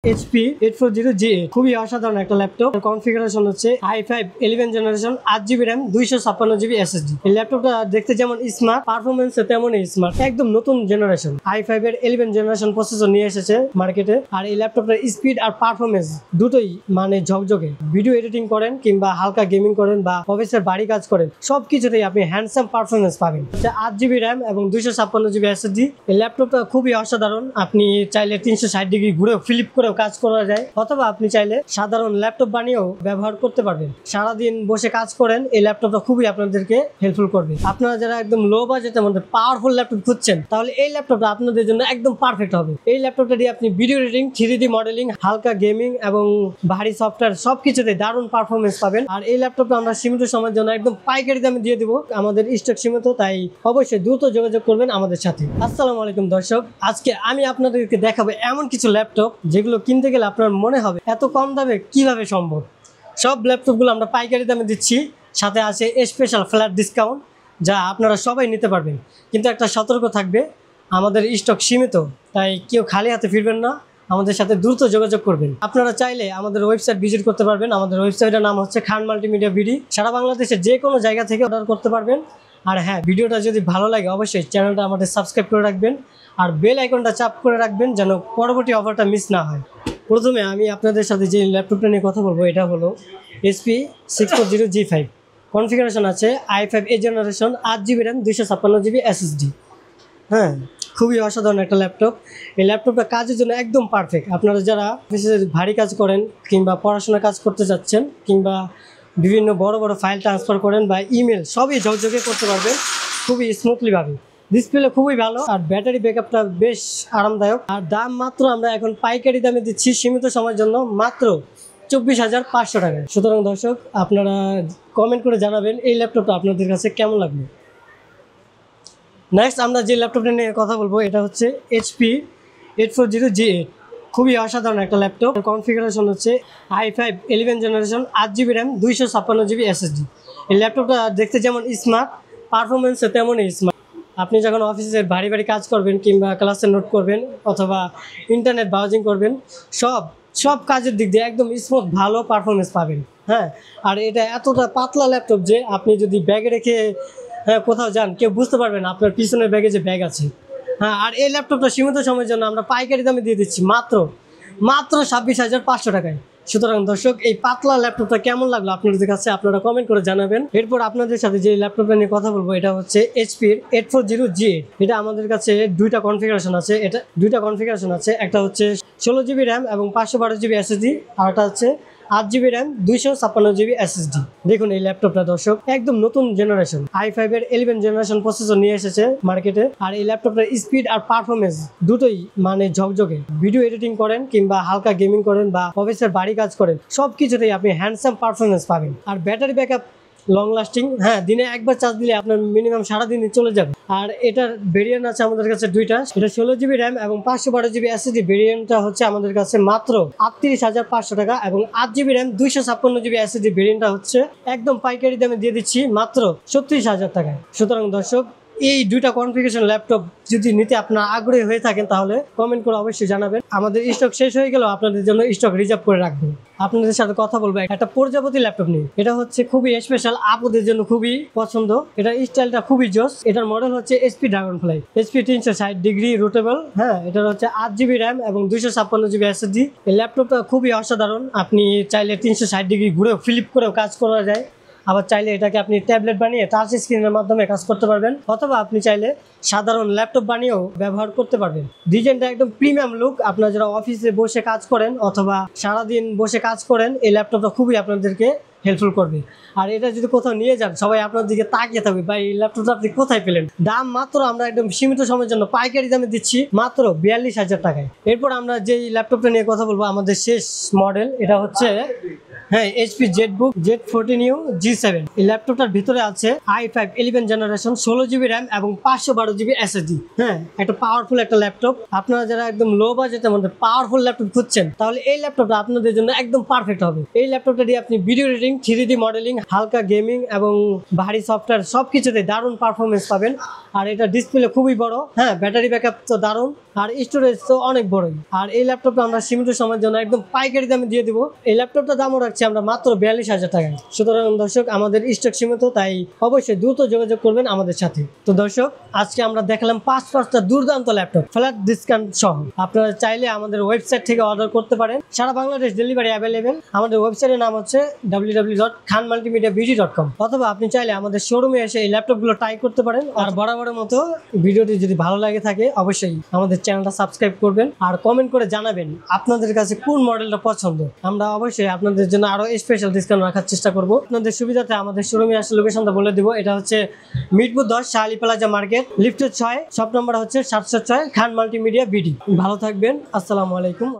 HP 840GA খুবই অসাধারণ একটা ল্যাপটপ। কনফিগারেশন হচ্ছে i5 11 generation 8GB RAM 256GB SSD। এই ল্যাপটপটা দেখতে যেমন স্মার্ট, পারফরম্যান্সে তেমনই স্মার্ট। একদম নতুন জেনারেশন i5 এর 11 জেনারেশন প্রসেসর নিয়ে এসেছে মার্কেটে। আর এই ল্যাপটপটার স্পিড আর পারফরম্যান্স দুটোই মানে ঝকঝকে। ভিডিও এডিটিং করেন কিংবা হালকা গেমিং করেন বা অফিসের বাড়ি কাজ করেন, সবকিছুতেই আপনি হ্যান্ডসাম পারফরম্যান্স পাবেন। 8GB RAM এবং 256GB SSD। এই ল্যাপটপটা খুবই অসাধারণ। আপনি চাইলে 360 ডিগ্রি ঘুরে ফ্লিপ করে কাজ করা যায়, অথবা আপনি চাইলে সাধারণ ল্যাপটপ বানিয়েও ব্যবহার করতে পারবেন। সারাদিন বসে কাজ করেন, এই ল্যাপটপটা খুবই আপনাদেরকে হেল্পফুল করবে। আপনারা যারা একদম লো বাজেটের মধ্যে পাওয়ারফুল ল্যাপটপ খুঁজছেন, তাহলে এই ল্যাপটপটা আপনাদের জন্য একদম পারফেক্ট হবে। এই ল্যাপটপটা দিয়ে আপনি ভিডিও এডিটিং, 3D মডেলিং, হালকা গেমিং এবং ভারী সফটওয়্যার সবকিছুতে দারুণ পারফরমেন্স পাবেন। আর এই ল্যাপটপটা আমরা সীমিত সময়ের জন্য একদম পাইকারি দামে দিয়ে দিব। আমাদের স্টক সীমিত, তাই অবশ্যই দ্রুত যোগাযোগ করবেন আমাদের সাথে। আসসালামু আলাইকুম দর্শক, আজকে আমি আপনাদেরকে দেখাবো এমন কিছু ল্যাপটপ যেগুলো কিনতে গেলে আপনার মনে হবে এত কম দামে কিভাবে সম্ভব। সব ল্যাপটপগুলো আমরা পাইকারি দামে দিচ্ছি, সাথে আছে স্পেশাল ফ্ল্যাট ডিসকাউন্ট, যা আপনারা সবাই নিতে পারবেন। কিন্তু একটা সতর্ক থাকবে, আমাদের স্টক সীমিত, তাই কেউ খালি হাতে ফিরবেন না, আমাদের সাথে দ্রুত যোগাযোগ করবেন। আপনারা চাইলে আমাদের ওয়েবসাইট ভিজিট করতে পারবেন। আমাদের ওয়েবসাইটের নাম হচ্ছে খান মাল্টিমিডিয়া বিডি। সারা বাংলাদেশের যে কোনো জায়গা থেকে অর্ডার করতে পারবেন। আর হ্যাঁ, ভিডিওটা যদি ভালো লাগে অবশ্যই চ্যানেলটা আমাদের সাবস্ক্রাইব করে রাখবেন আর বেল আইকনটা চাপ করে রাখবেন, যেন পরবর্তী অফারটা মিস না হয়। প্রথমে আমি আপনাদের সাথে যে ল্যাপটপটা নিয়ে কথা বলবো, এটা হলো HP 640G5। কনফিগারেশন আছে i5 generation 8GB RAM 256GB SSD। হ্যাঁ, খুবই অসাধারণ একটা ল্যাপটপ। এই ল্যাপটপটা কাজের জন্য একদম পারফেক্ট। আপনারা যারা অফিসে ভারী কাজ করেন কিংবা পড়াশোনার কাজ করতে যাচ্ছেন কিংবা বিভিন্ন বড় বড় ফাইল ট্রান্সফার করেন বা ইমেল, সবই ঝকঝকে করতে পারবেন খুবই স্মুথলিভাবে। ডিসপ্লে খুবই ভালো আর ব্যাটারি ব্যাকআপটা বেশ আরামদায়ক। আর দাম মাত্র আমরা এখন পাইকারি দামে দিচ্ছি সীমিত সময়ের জন্য, মাত্র 24,500 টাকায়। সুতরাং দর্শক, আপনারা কমেন্ট করে জানাবেন এই ল্যাপটপটা আপনাদের কাছে কেমন লাগবে। নেক্সট আমরা যে ল্যাপটপটা নিয়ে কথা বলবো, এটা হচ্ছে HP 840G8। খুবই অসাধারণ একটা ল্যাপটপ। কনফিগারেশন হচ্ছে i5 11 generation 8GB RAM 256GB SSD। এই ল্যাপটপটা দেখতে যেমন স্মার্ট, পারফরমেন্সে তেমনই স্মার্ট। আপনি যখন অফিসের ভারী ভারী কাজ করবেন কিংবা ক্লাসে নোট করবেন অথবা ইন্টারনেট ব্রাউজিং করবেন, সব কাজের দিক দিয়ে একদম স্মুথ ভালো পারফরমেন্স পাবেন। হ্যাঁ, আর এটা এতটা পাতলা ল্যাপটপ যে আপনি যদি ব্যাগে রেখে কোথাও যান, কেউ বুঝতে পারবেন আপনার পিছনের ব্যাগে যে ব্যাগ আছে। হ্যাঁ, আর এই ল্যাপটপটা সীমিত সময়ের জন্য আমরা পাইকারি দামে দিয়ে দিচ্ছি মাত্র 26,500 টাকায়। সুতরাং দর্শক, এই পাতলা ল্যাপটপটা কেমন লাগলো আপনাদের কাছে, আপনারা কমেন্ট করে জানাবেন। এরপর আপনাদের সাথে যে ল্যাপটপটা নিয়ে কথা বলবো, এটা হচ্ছে HP 840G8। এটা আমাদের কাছে দুইটা কনফিগারেশন আছে। একটা হচ্ছে 16GB RAM এবং 512GB SSD, আর একটা হচ্ছে 8GB RAM 256GB SSD। দেখুন এই ল্যাপটপটা দর্শক একদম নতুন জেনারেশন, i5 এর 11 জেনারেশন প্রসেসর নিয়ে এসেছে মার্কেটে। আর এই ল্যাপটপটার স্পিড আর পারফরমেন্স দুটোই মানে ঝকঝকে। ভিডিও এডিটিং করেন কিংবা হালকা গেমিং করেন বা অফিসের বাড়ি কাজ করেন, সবকিছুতেই আপনি হ্যান্ডসাম পারফরমেন্স পাবেন। আর ব্যাটারি ব্যাকআপ লং লাস্টিং। হ্যাঁ, দিনে একবার চার্জ দিলে আপনার মিনিমাম সারাদিনই চলে যাবে। আর এটার ভেরিয়েন্ট আছে আমাদের কাছে দুইটা। এটা 16GB RAM এবং 512GB SSD ভেরিয়েন্টটা হচ্ছে আমাদের কাছে মাত্র 38,500 টাকা, এবং 8GB RAM 256GB SSD ভেরিয়েন্টটা হচ্ছে একদম পাইকারি দামে দিয়ে দিচ্ছি মাত্র 36,000 টাকায়। সুতরাং দর্শক, এই দুইটা কনফিগারেশন ল্যাপটপ যদি নিতে আপনার আগ্রহী হয়ে থাকেন, তাহলে কমেন্ট করে অবশ্যই জানাবেন। আমাদের স্টক শেষ হয়ে গেলেও আপনাদের জন্য স্টক রিজার্ভ করে রাখবেন। আপনাদের সাথে কথা বলবো একটা প্রজাপতি ল্যাপটপ নিয়ে। এটা হচ্ছে খুবই স্পেশাল, আপুদের জন্য খুবই পছন্দ। এটার স্টাইলটা খুবই জোস। এটার মডেল হচ্ছে HP Dragonfly HP 360 ডিগ্রি রোটেবল। হ্যাঁ, এটার হচ্ছে 8GB RAM এবং 256GB SSD। এই ল্যাপটপটা খুবই অসাধারণ। আপনি চাইলে 360 ডিগ্রি ঘুরে ফ্লিপ করেও কাজ করা যায়। আবার চাইলে এটাকে আপনি ট্যাবলেট বানিয়ে টাচ স্ক্রিনের মাধ্যমে কাজ করতে পারবেন, অথবা আপনি চাইলে সাধারণ ল্যাপটপ বানিয়েও ব্যবহার করতে পারবেন। ডিজাইনটা একদম প্রিমিয়াম লুক। আপনারা যারা অফিসে বসে কাজ করেন অথবা সারাদিন বসে কাজ করেন, এই ল্যাপটপটা খুবই আপনাদেরকে হেল্পফুল করবে। আর এটা যদি কোথাও নিয়ে যান, সবাই আপনার দিকে তাকিয়ে থাকবে, ভাই এই ল্যাপটপটা আপনি কোথায় পেলেন। দাম মাত্র আমরা একদম সীমিত সময়ের জন্য পাইকারি দামে দিচ্ছি মাত্র 42,000 টাকায়। এরপর আমরা যেই ল্যাপটপটা নিয়ে কথা বলবো, আমাদের শেষ মডেল, এটা হচ্ছে হ্যাঁ, এইচপি জেটবুক Z14U G7। এই ল্যাপটপটার ভিতরে আছে i5 11 জেনারেশন 16GB র্যাম এবং 512GB SSD। হ্যাঁ, একটা পাওয়ারফুল একটা ল্যাপটপ। আপনারা যারা একদম লো বাজেটের মধ্যে পাওয়ারফুল ল্যাপটপ খুঁজছেন তাহলে এই ল্যাপটপটা আপনাদের জন্য একদম পারফেক্ট হবে। এই ল্যাপটপটা দিয়ে আপনি ভিডিও এডিটিং, 3D মডেলিং, হালকা গেমিং এবং ভারী সফটওয়্যার সবকিছুতে দারুণ পারফরমেন্স পাবেন। আর এটা ডিসপ্লে খুবই বড়, হ্যাঁ, ব্যাটারি ব্যাকআপ তো দারুণ, আর স্টোরেজ তো অনেক বড়ই। আর এই ল্যাপটপটা আমরা সীমিত সময়ের জন্য একদম পাইকারি দামে দিয়ে দিব। এই ল্যাপটপটার দামও রাখছি আমরা মাত্র 42,000 টাকায়। সুতরাং দর্শক, আমাদের স্টক সীমিত, তাই অবশ্যই দ্রুত যোগাযোগ করবেন আমাদের সাথে। তো দর্শক, আজকে আমরা দেখালাম পাঁচটা দুর্দান্ত ল্যাপটপ ফ্ল্যাট ডিসকাউন্ট সহ। আপনারা চাইলে আমাদের ওয়েবসাইট থেকে অর্ডার করতে পারেন। সারা বাংলাদেশ ডেলিভারি অ্যাভেলেবেল। আমাদের ওয়েবসাইটের নাম হচ্ছে www.khanmultimedia.com, অথবা আপনি চাইলে আমাদের শোরুমে এসে এই ল্যাপটপগুলো ট্রাই করতে পারেন। আর বরাবরের মতো ভিডিওটি যদি ভালো লাগে থাকে অবশ্যই আমাদের চ্যানেলটা সাবস্ক্রাইব করবেন আর কমেন্ট করে জানাবেন আপনাদের কাছে কোন মডেলটা পছন্দ। আমরা অবশ্যই আপনাদের জন্য আরো স্পেশাল ডিসকাউন্ট রাখার চেষ্টা করব। আপনাদের সুবিধাতে আমাদের শোরুমে আসলে লোকেশনটা বলে দিব। এটা হচ্ছে মিরপুর 10 শাহালি প্লাজা মার্কেট, লিফটের 6, শপ নম্বর হচ্ছে 706, খান মাল্টিমিডিয়া বিডি। ভালো থাকবেন, আসসালামু আলাইকুম।